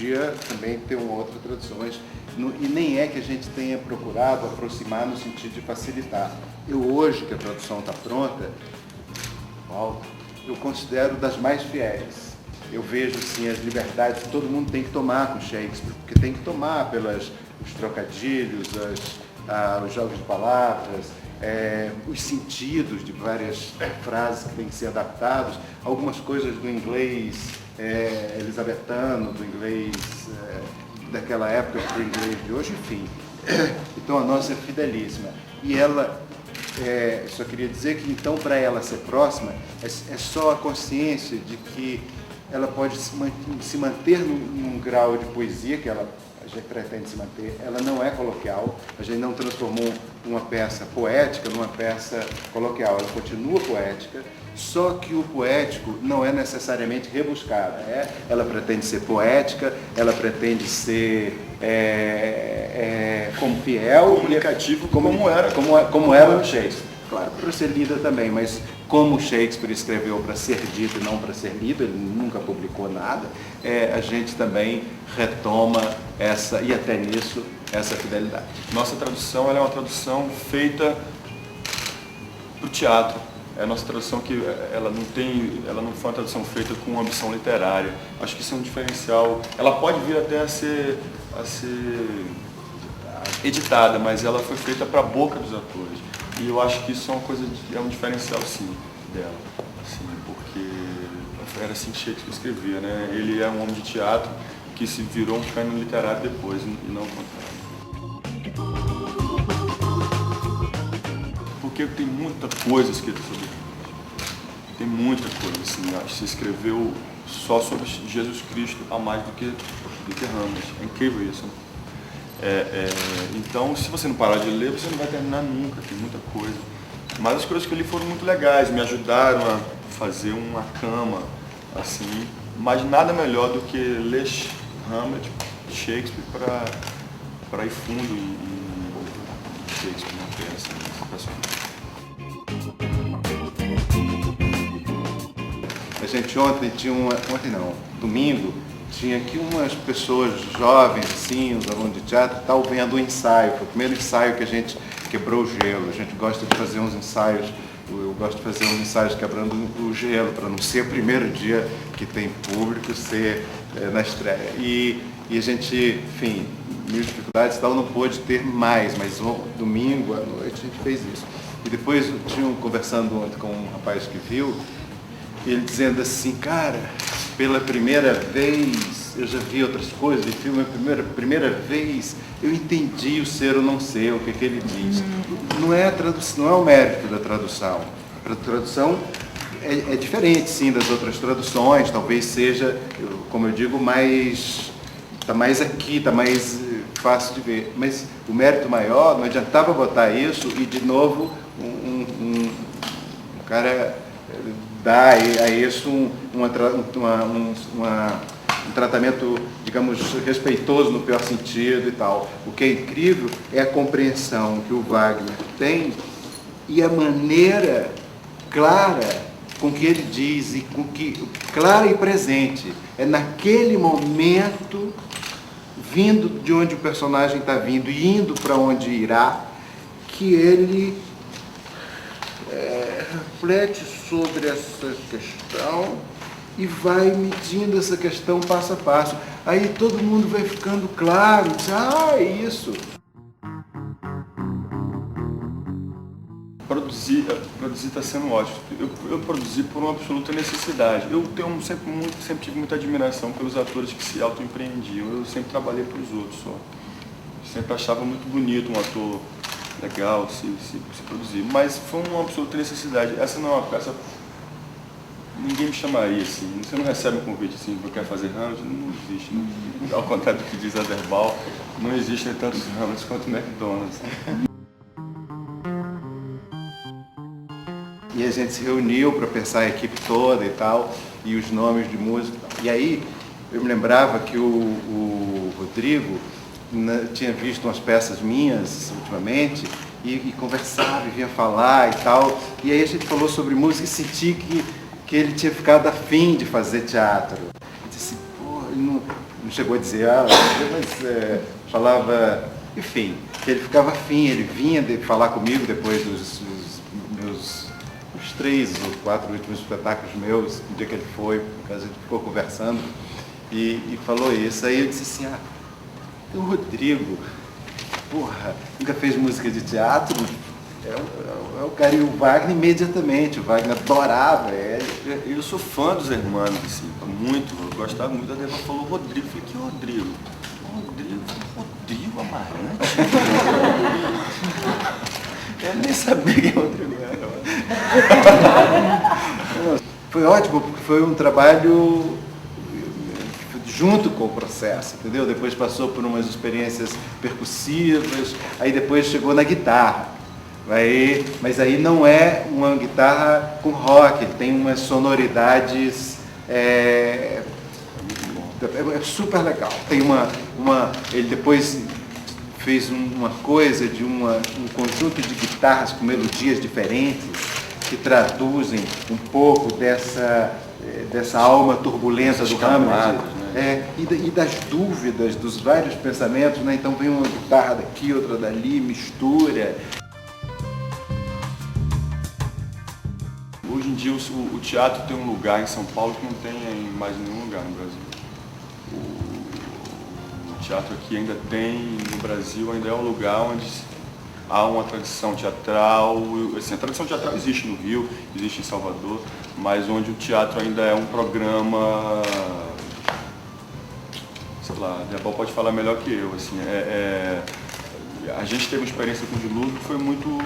podia também ter uma outra tradução, mas e nem é que a gente tenha procurado aproximar no sentido de facilitar. Eu hoje, que a tradução está pronta, eu considero das mais fiéis. Eu vejo assim, as liberdades que todo mundo tem que tomar com Shakespeare, porque tem que tomar os trocadilhos, os jogos de palavras, os sentidos de várias frases que têm que ser adaptados, algumas coisas do inglês elisabetano, do inglês daquela época para o inglês de hoje, enfim. Então a nossa é fidelíssima. E ela, só queria dizer que então para ela ser próxima, é só a consciência de que ela pode se manter num grau de poesia que a gente pretende se manter. Ela não é coloquial, a gente não transformou uma peça poética numa peça coloquial, ela continua poética, só que o poético não é necessariamente rebuscado. Ela pretende ser poética, ela pretende ser como fiel, comunicativo, como era o Shakespeare. Claro, para ser lida também, mas como Shakespeare escreveu para ser dito e não para ser lido, ele nunca publicou nada, a gente também retoma e até nisso, essa fidelidade. Nossa tradução ela é uma tradução feita para o teatro. É a nossa tradução que ela não foi uma tradução feita com ambição literária. Acho que isso é um diferencial. Ela pode vir até a ser editada, mas ela foi feita para a boca dos atores. E eu acho que isso é um diferencial, sim, dela. Assim, porque era assim que Shakespeare escrevia, né? Ele é um homem de teatro que se virou um cânone literário depois, e não o contrário. Porque tem muita coisa escrita sobre ele. Tem muita coisa, assim. Acho que se escreveu só sobre Jesus Cristo a mais do que Hamlet. É incrível isso, né? Então, se você não parar de ler, você não vai terminar nunca, tem muita coisa. Mas as coisas que eu li foram muito legais, me ajudaram a fazer uma cama, assim. Mas nada melhor do que ler Hamlet, Shakespeare, para ir fundo em Shakespeare, na peça, nessa personagem. A gente domingo, tinha aqui umas pessoas jovens, assim, uns alunos de teatro, estavam vendo o ensaio. Foi o primeiro ensaio que a gente quebrou o gelo. A gente gosta de fazer uns ensaios, eu gosto de fazer uns ensaios quebrando o gelo, para não ser o primeiro dia que tem público, ser na estreia. E a gente, enfim, mil dificuldades e tal, não pôde ter mais, mas domingo à noite a gente fez isso. E depois eu tinha conversando ontem com um rapaz que viu, ele dizendo assim, cara, pela primeira vez, eu já vi outras coisas, e filme, primeira vez, eu entendi o ser ou não ser, o que ele diz. Não é o mérito da tradução. A tradução é diferente, sim, das outras traduções, talvez seja, como eu digo, está mais aqui, está mais fácil de ver. Mas o mérito maior, não adiantava botar isso e, de novo, um cara dá a isso um tratamento, digamos, respeitoso no pior sentido e tal. O que é incrível é a compreensão que o Wagner tem e a maneira clara com que ele diz, e com que clara e presente. É naquele momento, vindo de onde o personagem está vindo e indo para onde irá, que ele reflete sobre essa questão e vai medindo essa questão passo a passo. Aí todo mundo vai ficando claro, diz, é isso. Produzir está sendo ótimo. Eu produzi por uma absoluta necessidade. Eu sempre tive muita admiração pelos atores que se autoempreendiam. Eu sempre trabalhei para os outros só. Sempre achava muito bonito um ator legal se produzir, mas foi uma absoluta necessidade. Essa não é uma peça, ninguém me chamaria assim, você não recebe um convite assim, eu quero fazer Hamlet, não existe, né? Ao contrário do que diz Aderbal, não existem tantos Hamlets quanto McDonald's. E a gente se reuniu para pensar a equipe toda e tal, e os nomes de música. E aí eu me lembrava que o Rodrigo tinha visto umas peças minhas ultimamente e conversava e vinha falar e tal. E aí a gente falou sobre música e senti que ele tinha ficado afim de fazer teatro. Eu disse, pô, não chegou a dizer, mas falava, enfim, que ele ficava afim, ele vinha falar comigo depois dos meus os 3 ou 4 últimos espetáculos meus, no dia que ele foi, a gente ficou conversando e falou isso. Aí eu disse assim, o Rodrigo, porra, nunca fez música de teatro? É o cara, e o Wagner imediatamente, o Wagner adorava ele. Eu sou fã dos Hermanos, assim, muito, eu gostava muito. A Débora falou Rodrigo, eu falei, que Rodrigo? Rodrigo Amarante? Eu nem sabia quem Rodrigo era. Foi ótimo, porque foi um trabalho junto com o processo, entendeu? Depois passou por umas experiências percussivas, aí depois chegou na guitarra. Mas aí não é uma guitarra com rock, ele tem umas sonoridades é super legal. Tem ele depois fez uma coisa de um conjunto de guitarras com melodias diferentes que traduzem um pouco dessa alma turbulenta do Hamlet, né? E das dúvidas, dos vários pensamentos, né? Então vem uma guitarra daqui, outra dali, mistura. Hoje em dia o teatro tem um lugar em São Paulo que não tem em mais nenhum lugar no Brasil. O teatro aqui ainda tem, no Brasil, ainda é um lugar onde há uma tradição teatral. Assim, a tradição teatral existe no Rio, existe em Salvador, mas onde o teatro ainda é um programa, sei lá, a Débora pode falar melhor que eu. Assim, a gente teve uma experiência com o Dilúvio que foi muito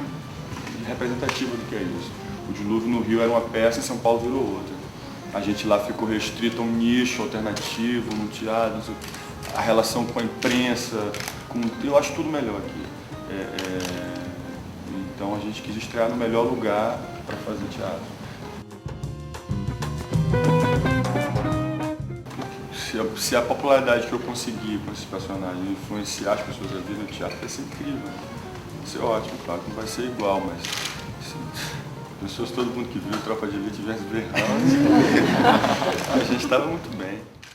representativa do que é isso. O Dilúvio no Rio era uma peça, em São Paulo virou outra. A gente lá ficou restrito a um nicho alternativo no teatro, a relação com a imprensa, eu acho tudo melhor aqui. Então a gente quis estrear no melhor lugar para fazer teatro. Se a popularidade que eu consegui com esses personagens influenciar as pessoas a virem no teatro, vai ser incrível. Vai ser ótimo, claro que não vai ser igual, mas pessoas, todo mundo que viu Tropa de Elite versus Berrão, a gente estava muito bem.